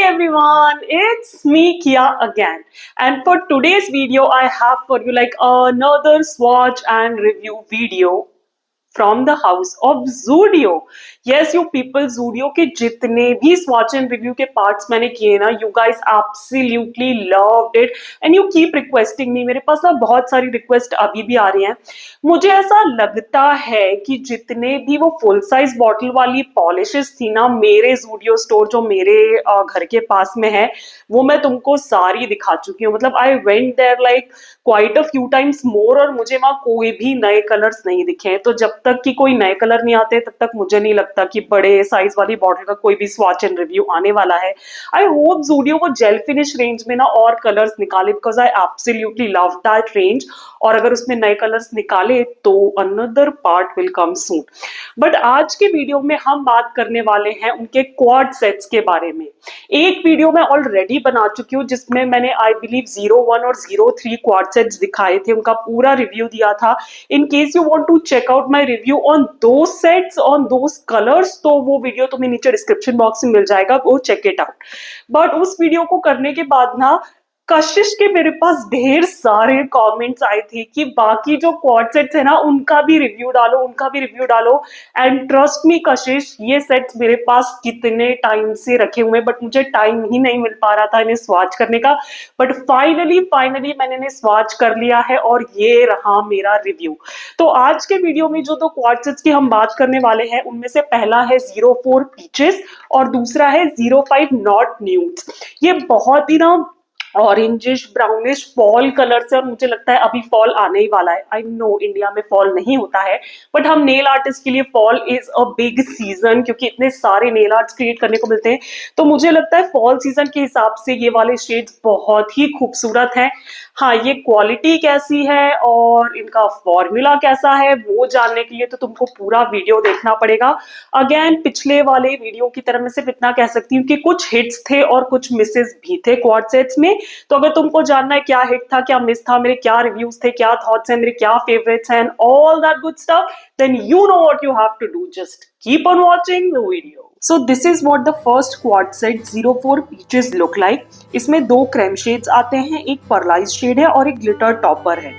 everyone, it's me Kia again, and for today's video I have for you like another swatch and review video from the house of Zudio. Yes, you people, Zudio के जितने भी swatch and review के parts मैंने किए ना, you guys absolutely loved it and you keep requesting me. मेरे पास ना बहुत सारी request अभी भी आ रही हैं. मुझे ऐसा लगता है कि जितने भी वो फुल साइज बॉटल वाली पॉलिशेस थी ना मेरे Zudio स्टोर जो मेरे घर के पास में है, वो मैं तुमको सारी दिखा चुकी हूँ. मतलब I went there like quite a few times more और मुझे वहां कोई भी नए कलर्स नहीं दिखे हैं. तो जब तक कि कोई नए कलर नहीं आते तब तक मुझे नहीं लगता कि बड़े साइज वाली बॉटल का कोई भी स्वॉच एंड रिव्यू आने वाला है. आई होप Zudio को जेल फिनिश रेंज में ना और कलर्स निकाले because I absolutely love that range. और अगर उसमें नए कलर्स निकाले तो another part will come soon. But आज के वीडियो में हम बात करने वाले हैं उनके क्वाड सेट्स के बारे में. एक वीडियो मैं ऑलरेडी बना चुकी हूँ जिसमें मैंने आई बिलीव 01 और 03 क्वाड सेट्स दिखाए थे, उनका पूरा रिव्यू दिया था. In case you want to check out my review on those sets on those colours तो वो वीडियो तुम्हें नीचे डिस्क्रिप्शन बॉक्स में मिल जाएगा, go check it out. But उस वीडियो को करने के बाद ना कशिश के मेरे पास ढेर सारे कमेंट्स आए थे कि बाकी जो क्वाड सेट्स है ना उनका भी रिव्यू डालो, उनका भी रिव्यू डालो. एंड ट्रस्ट मी कशिश, ये सेट्स मेरे पास कितने टाइम से रखे हुए बट मुझे टाइम ही नहीं मिल पा रहा था इन्हें स्वॉच करने का. बट फाइनली मैंने इन्हें स्वॉच कर लिया है और ये रहा मेरा रिव्यू. तो आज के वीडियो में जो दो क्वाड सेट्स की हम बात करने वाले हैं उनमें से पहला है 04 पीचेस और दूसरा है 05 नॉट न्यूड्स. ये बहुत ही ना ऑरेंजिश ब्राउनिश फॉल कलर से, और मुझे लगता है अभी फॉल आने ही वाला है. आई नो इंडिया में फॉल नहीं होता है बट हम नेल आर्टिस्ट के लिए fall is a big season क्योंकि इतने सारे नेल आर्ट्स क्रिएट करने को मिलते हैं. तो मुझे लगता है फॉल सीजन के हिसाब से ये वाले शेड्स बहुत ही खूबसूरत हैं. हाँ, ये क्वालिटी कैसी है और इनका फॉर्मूला कैसा है वो जानने के लिए तो तुमको पूरा वीडियो देखना पड़ेगा. अगेन पिछले वाले वीडियो की तरह मैं सिर्फ इतना कह सकती हूँ कि कुछ हिट्स थे और कुछ मिसेस भी थे क्वाड सेट्स में. तो अगर तुमको जानना है क्या हिट था, क्या मिस था, मेरे क्या रिव्यूज थे, क्या थॉट्स हैं, मेरे क्या फेवरेट्स हैं, all that good stuff, then you know what you have to do. Just keep on watching the video. So this is what the first quad set 04 peaches look like. इसमें दो cream shades आते हैं, एक परलाइज shade है और एक glitter topper है.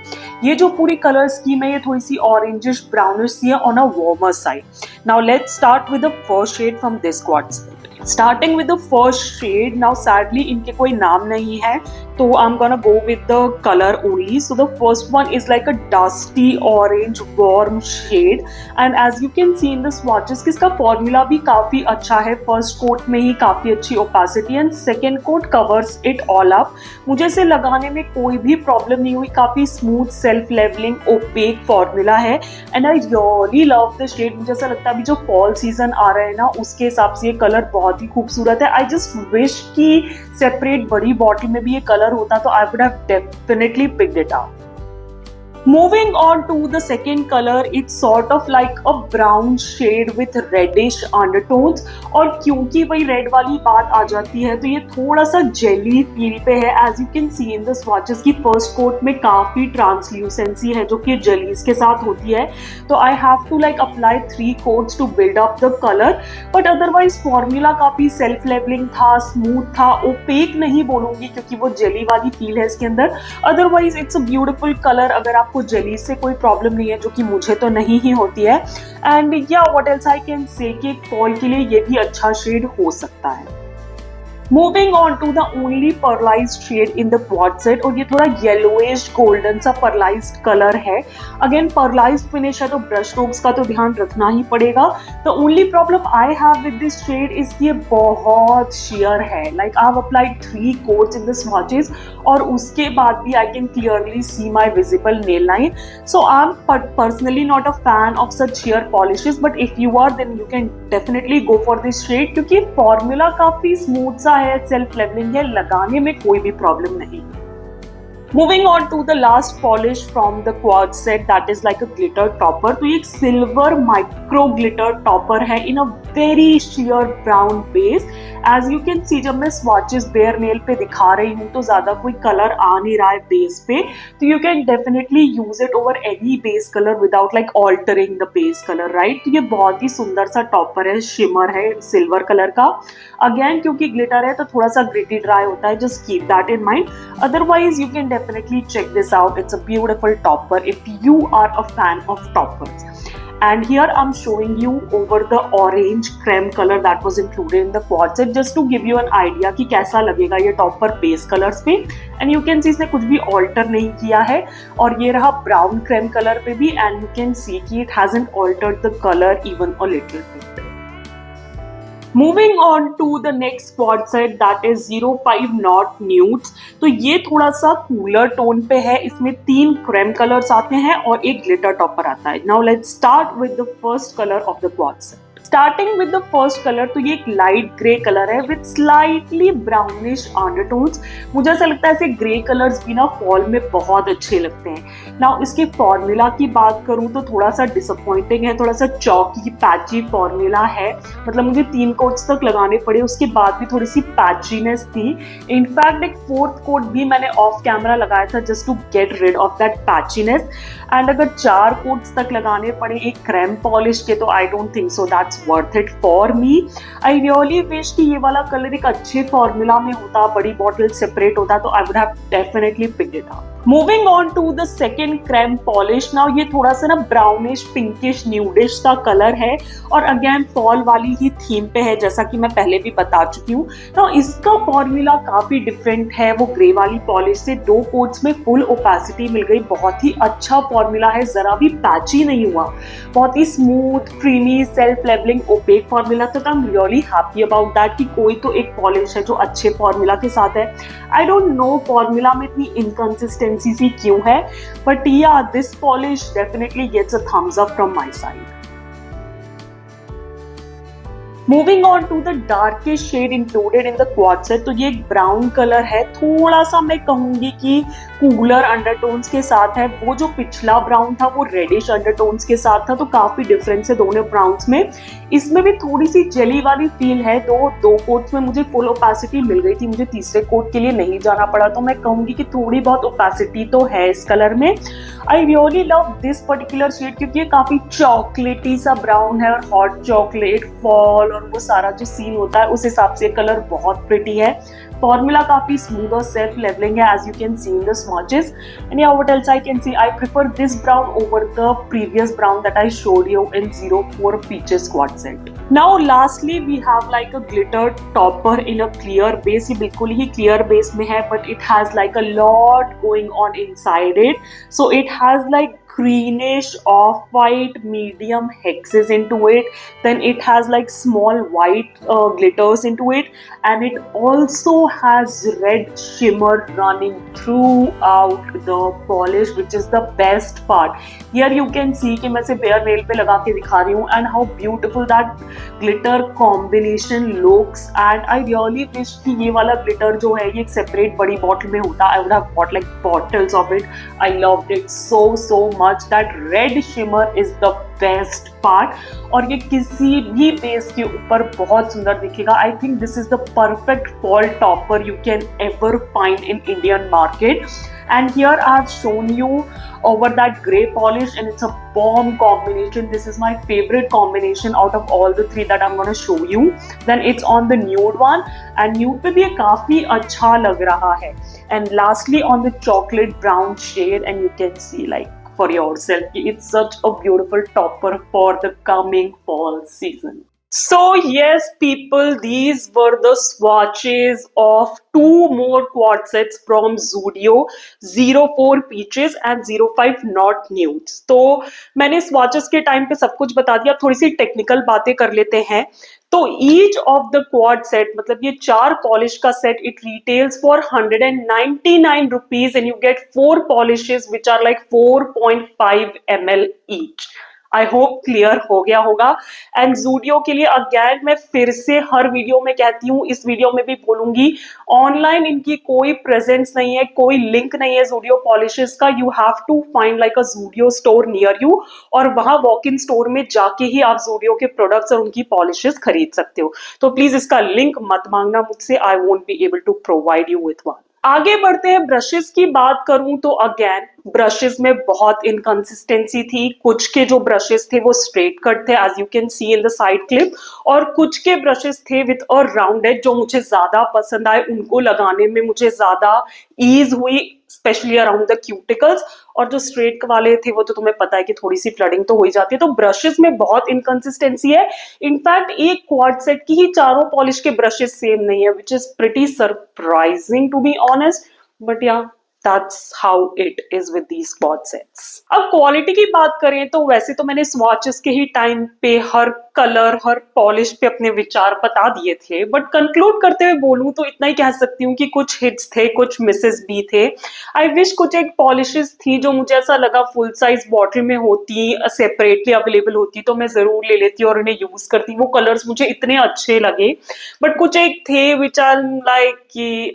ये जो पूरी कलर स्कीम है ये थोड़ी सी ऑरेंजिश ब्राउनिश सी है on a warmer side. Now let's start with the first shade from this quad set. Starting with the first shade, now sadly इनके कोई नाम नहीं है तो I'm gonna go with the color only. So the first one is like a dusty orange warm shade and as you can see in the swatches कि इसका formula भी काफी अच्छा है. फर्स्ट कोट में ही काफी अच्छी opacity and second coat covers it all up. मुझे इसे लगाने में कोई भी प्रॉब्लम नहीं हुई, काफी smooth self levelling opaque formula है and I really love the shade. मुझे ऐसा लगता है अभी जो फॉल सीजन आ रहा है ना उसके हिसाब से ये कलर बहुत ही खूबसूरत है. आई जस्ट विश कि सेपरेट बड़ी बॉटल में भी ये कलर होता तो I would have definitely picked it up. Moving on to the second color, it's sort of like a brown shade with reddish undertones. और क्योंकि वही रेड वाली बात आ जाती है तो ये थोड़ा सा जेली फील पे है. As you can see in the swatches की फर्स्ट कोट में काफी ट्रांसल्यूसेंसी है जो कि जेलीज के साथ होती है. तो I have to like apply 3 coats to build up the color. But otherwise formula काफी सेल्फ लेवलिंग था, स्मूथ था, ओपेक नहीं बोलूंगी क्योंकि वो जेली वाली फील है इसके अंदर. Otherwise it's a beautiful colour अगर आप जेली से कोई प्रॉब्लम नहीं है जो कि मुझे तो नहीं ही होती है. एंड या what else I can say कि फॉल के लिए ये भी अच्छा शेड हो सकता है. Moving on to the only perlized shade in the quad set और ये थोड़ा येलोइश गोल्डन सा perlized कलर है. अगेन perlized फिनिश है तो ब्रश स्ट्रोक्स का तो ध्यान रखना ही पड़ेगा. The only problem I have with this shade is कि ये बहुत sheer है. Like I have applied 3 coats in the swatches और उसके बाद भी I can clearly see my visible nail line. So I'm personally not a fan of such sheer polishes but if you are then you can definitely go for this shade क्योंकि formula काफी smooth सा है, self levelling है, लगाने में कोई भी problem नहीं. Moving on to the last polish from the quad set that is like a glitter topper. तो ये एक सिल्वर माइक्रो ग्लिटर टॉपर है in a very sheer brown base. As you can see, जब मैं swatches bear nail पे दिखा रही हूँ तो ज्यादा कोई कलर आ नहीं रहा है बेस पे, तो you can definitely use it over any base colour without like altering the base colour, right. तो ये बहुत ही सुंदर सा टॉपर है, शिमर है सिल्वर कलर का। अगेन क्योंकि ग्लिटर है तो थोड़ा सा ग्रिटी ड्राई होता है, just keep that in mind. Otherwise, you can definitely check this out. It's a beautiful topper if you are a fan of toppers. And here I'm showing you over the orange creme color that was included in the quad set, just to give you an idea कि कैसा लगेगा ये topper base colours पे। And you can सी इसने कुछ भी alter नहीं किया है। और ये रहा ब्राउन क्रेम कलर पे भी, एंड यू कैन सी कि it hasn't altered the colour even a little bit. Moving on to the next quad set that is 05 not nudes. तो ये थोड़ा सा कूलर टोन पे है, इसमें 3 क्रेम कलर्स आते हैं और एक ग्लिटर टॉपर आता है। Now let's start with the first colour of the quad set. Starting with the first colour, तो ये एक लाइट ग्रे कलर है विद स्लाइटली ब्राउनिश अंडरटोन्स। मुझे ऐसा लगता है ऐसे ग्रे कलर्स भी ना फॉल में बहुत अच्छे लगते हैं। नाउ इसके फॉर्मूला की बात करूं तो थोड़ा सा डिसअपॉइंटिंग है, थोड़ा सा चौकी पैची फॉर्मूला है। मतलब मुझे 3 कोट्स तक लगाने पड़े, उसके बाद भी थोड़ी सी पैचीनेस थी। इनफैक्ट एक 4th कोट भी मैंने ऑफ कैमरा लगाया था just to get rid of that patchiness. And अगर 4 कोट्स तक लगाने पड़े एक क्रेम पॉलिश के, तो I don't think so that's worth it for me. I really wish कि ये वाला कलर एक अच्छे फॉर्मूला में होता, बड़ी बॉटल सेपरेट होता, तो I would have definitely picked it up. Moving on to the second creme polish. Now ये थोड़ा सा ना ब्राउनिश पिंकिश न्यूडिश सा कलर है और अगेन फॉल वाली ही थीम पे है, जैसा कि मैं पहले भी बता चुकी हूँ। तो इसका फॉर्मूला काफी डिफरेंट है वो ग्रे वाली पॉलिश से। 2 कोट्स में फुल ओपेसिटी मिल गई, बहुत ही अच्छा फॉर्मूला है, जरा भी पैची नहीं हुआ, बहुत ही smooth creamy self levelling opaque formula था। I am really happy about that कि कोई तो एक पॉलिश है जो अच्छे फॉर्मूला के साथ है। आई डोंट नो फॉर्मूला में इतनी इनकंसिस्टेंसी सी क्यों है, but yeah this polish definitely gets a thumbs up from my side. Moving on to the darkest shade included in the quad set. तो ये एक ब्राउन कलर है, थोड़ा सा मैं कहूंगी कि कूलर अंडरटोन्स के साथ है। वो जो पिछला ब्राउन था वो रेडिश अंडरटोन्स के साथ था, तो काफी डिफरेंस है दोनों ब्राउन्स में। इसमें भी थोड़ी सी जेली वाली फील है। 2 कोट्स में मुझे फुल ओपेसिटी मिल गई थी, मुझे तीसरे कोट के लिए नहीं जाना पड़ा, तो मैं कहूंगी कि थोड़ी बहुत ओपेसिटी तो है इस कलर में। I really love this particular shade क्योंकि ये काफी चॉकलेटी सा ब्राउन है और हॉट चॉकलेट फॉल और वो सारा जो सीन होता है उस हिसाब से कलर बहुत प्रिटी है। फॉर्मूला काफी स्मूथ और सेल्फ लेवलिंग है, as you can see in the swatches. And yeah, what else I can see? I prefer this brown over the previous brown that I showed you in 04 Peaches quad set. Now lastly we have like a glitter topper in a clear base. ये बिल्कुल ही clear base में है, but it has like a lot going on inside it. So it has like greenish off-white medium hexes into it, then it has like small white glitters into it, and it also has red shimmer running throughout the polish, which is the best part. Here you can see कि मैं इसे bare nail पे लगा के दिखा रही हूँ, and how beautiful that glitter combination looks. And I really wish कि ये वाला glitter जो है ये एक separate बड़ी bottle में होता। I would have bought like bottles of it. I loved it so much. That red shimmer is the best part, और ये किसी भी बेस के ऊपर बहुत सुंदर दिखेगा। I think this is the perfect fall topper you can ever find in Indian market. And here I have shown you over that grey polish, and it's a bomb combination. This is my favorite combination out of all the 3 that I'm going to show you. Then it's on the nude one, and nude पे भी ये काफी अच्छा लग रहा है। And lastly on the chocolate brown shade, and you can see like for yourself, it's such a beautiful topper for the coming fall season. So yes people, these were the swatches of 2 more quad sets from Zudio, 04 Peaches and 05 Not Nudes. तो मैंने swatches के time पे सब कुछ बता दिया, थोड़ी सी technical बातें कर लेते हैं। तो each of the quad set, मतलब ये 4 पॉलिश का set, it retails for 199 rupees, and you get 4 polishes which are like 4.5 ml each. I hope clear हो गया होगा। एंड ज़ूडियो के लिए अगेन मैं फिर से हर वीडियो में कहती हूँ, इस वीडियो में भी बोलूंगी, ऑनलाइन इनकी कोई प्रेजेंस नहीं है, कोई लिंक नहीं है ज़ूडियो पॉलिशेस का। You have to find like a Zudio store near you, और वहां वॉक इन स्टोर में जाके ही आप ज़ूडियो के प्रोडक्ट्स और उनकी पॉलिशेस खरीद सकते हो। तो प्लीज इसका लिंक मत मांगना मुझसे, I won't be able to provide you with one. आगे बढ़ते हैं, ब्रशेस की बात करूं तो अगेन ब्रशेस में बहुत इनकंसिस्टेंसी थी। कुछ के जो ब्रशेस थे वो स्ट्रेट कट थे as you can see in the side clip, और कुछ के ब्रशेस थे विथ अ राउंड एज जो मुझे ज्यादा पसंद आए, उनको लगाने में मुझे ज्यादा ईज हुई, स्पेशली अराउंड द क्यूटिकल्स। और जो स्ट्रेट वाले थे वो तो तुम्हें पता है कि थोड़ी सी फ्लडिंग तो हो ही जाती है। तो ब्रशेस में बहुत इनकंसिस्टेंसी है। इनफैक्ट एक क्वाड सेट की ही चारों पॉलिश के ब्रशेस सेम नहीं है, which is pretty surprising to be honest, but yeah that's how it is with these quad sets। अब क्वालिटी की बात करें तो वैसे तो मैंने स्वॉचेस के ही टाइम पे हर कलर हर पॉलिश पे अपने विचार बता दिए थे, बट कंक्लूड करते हुए बोलूं तो इतना ही कह सकती हूँ कि कुछ हिट्स थे, कुछ मिसेस भी थे। आई विश कुछ एक पॉलिशेस थी जो मुझे ऐसा लगा फुल साइज बॉटल में होती, सेपरेटली अवेलेबल होती तो मैं जरूर ले लेती और उन्हें यूज करती। वो कलर्स मुझे इतने अच्छे लगे, बट कुछ एक थे विच आर लाइक कि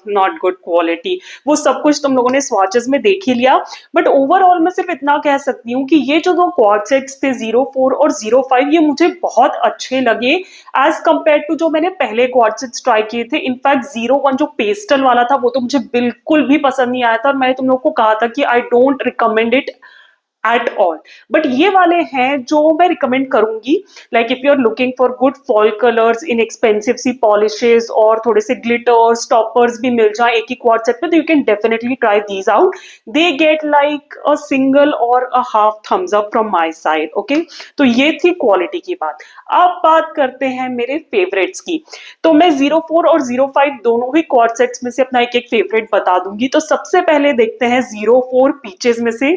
नॉट गुड क्वालिटी। वो सब कुछ तुम लोगों ने स्वॉचेस में देख ही लिया, बट ओवरऑल मैं सिर्फ इतना कह सकती हूँ कि ये जो दो क्वाड सेट्स थे 04 और 05, ये मुझे बहुत अच्छे लगे एज कंपेयर टू जो मैंने पहले क्वाड सेट्स ट्राई किए थे। इनफैक्ट 01 जो पेस्टल वाला था वो तो मुझे बिल्कुल भी पसंद नहीं आया था, और मैंने तुम लोग को कहा था कि I don't recommend it at all. But ये वाले हैं जो मैं रिकमेंड करूंगी, like if you are looking for good fall colours inexpensive सी पॉलिशेस, और थोड़े से ग्लिटर्स टॉपर्स भी मिल जाए एक ही क्वाड सेट पे, तो you can definitely try these out. They get like a single और a half thumbs up from my side. Okay, तो ये थी क्वालिटी की बात। अब बात करते हैं मेरे फेवरेट्स की। तो मैं 04 और 05 दोनों ही क्वाड सेट्स में से अपना एक एक फेवरेट बता दूंगी। तो सबसे पहले देखते हैं 04 पीचेस में से,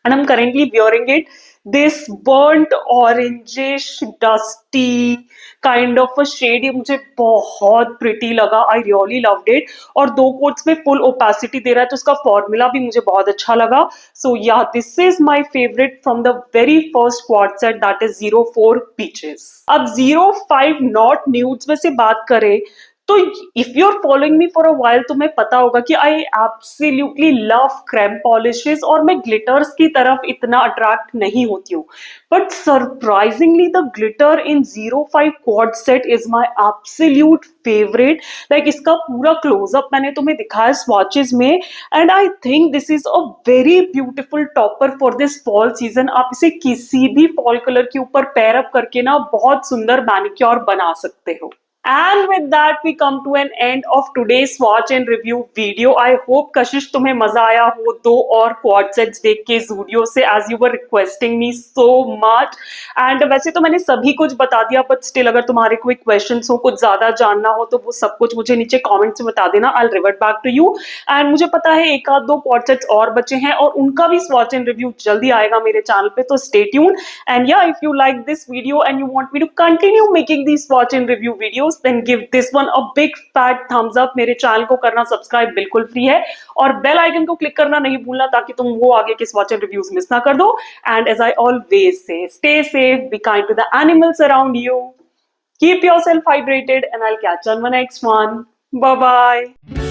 and I'm currently wearing it. This burnt orangish dusty kind of a shade, ये मुझे बहुत प्रिटी लगा, आई रियली लव्ड इट। और दो कोट्स में फुल ओपेसिटी दे रहा है, तो उसका फॉर्मूला भी मुझे बहुत अच्छा लगा। So yeah this is my favourite from the very first quad set, that is 04 peaches. अब 05 नॉट न्यूड्स में से बात करें तो if you are following me for a while तुम्हें पता होगा कि I absolutely love cream polishes, और मैं ग्लिटर्स की तरफ इतना अट्रैक्ट नहीं होती हूँ। But surprisingly the glitter in 05 quad set is my absolute favourite. Like इसका पूरा क्लोजअप मैंने तुम्हें दिखाया स्वॉचेस में, and I think this is a very beautiful topper for this fall season. आप इसे किसी भी फॉल कलर के ऊपर पेयर अप करके ना बहुत सुंदर मैनिक्योर बना सकते हो। And with that, we come to an end of today's swatch and review video. I hope कशिश तुम्हें मजा आया हो दो और क्वाड सेट्स देख के ज़ूडियो से, as you were requesting me so much. And वैसे तो मैंने सभी कुछ बता दिया, but still अगर तुम्हारे कोई questions हो, कुछ ज्यादा जानना हो, तो वो सब कुछ मुझे नीचे comments में बता देना. I'll revert back to you. And मुझे पता है एक आध दो क्वाड सेट्स और बचे हैं, और उनका भी swatch and review जल्दी आएगा मेरे चैनल पे, तो stay tuned. And yeah, if you like this video and you want me to continue making these swatch and review videos, then give this one a big fat thumbs up। मेरे channel को करना subscribe बिल्कुल free है, और bell icon को click करना नहीं भूलना ताकि तुम वो आगे के स्वॉच एंड रिव्यूज मिस ना कर दो। And as I always say, stay safe, be kind to the animals around you, keep yourself hydrated, and I'll catch you on my next one. Bye bye।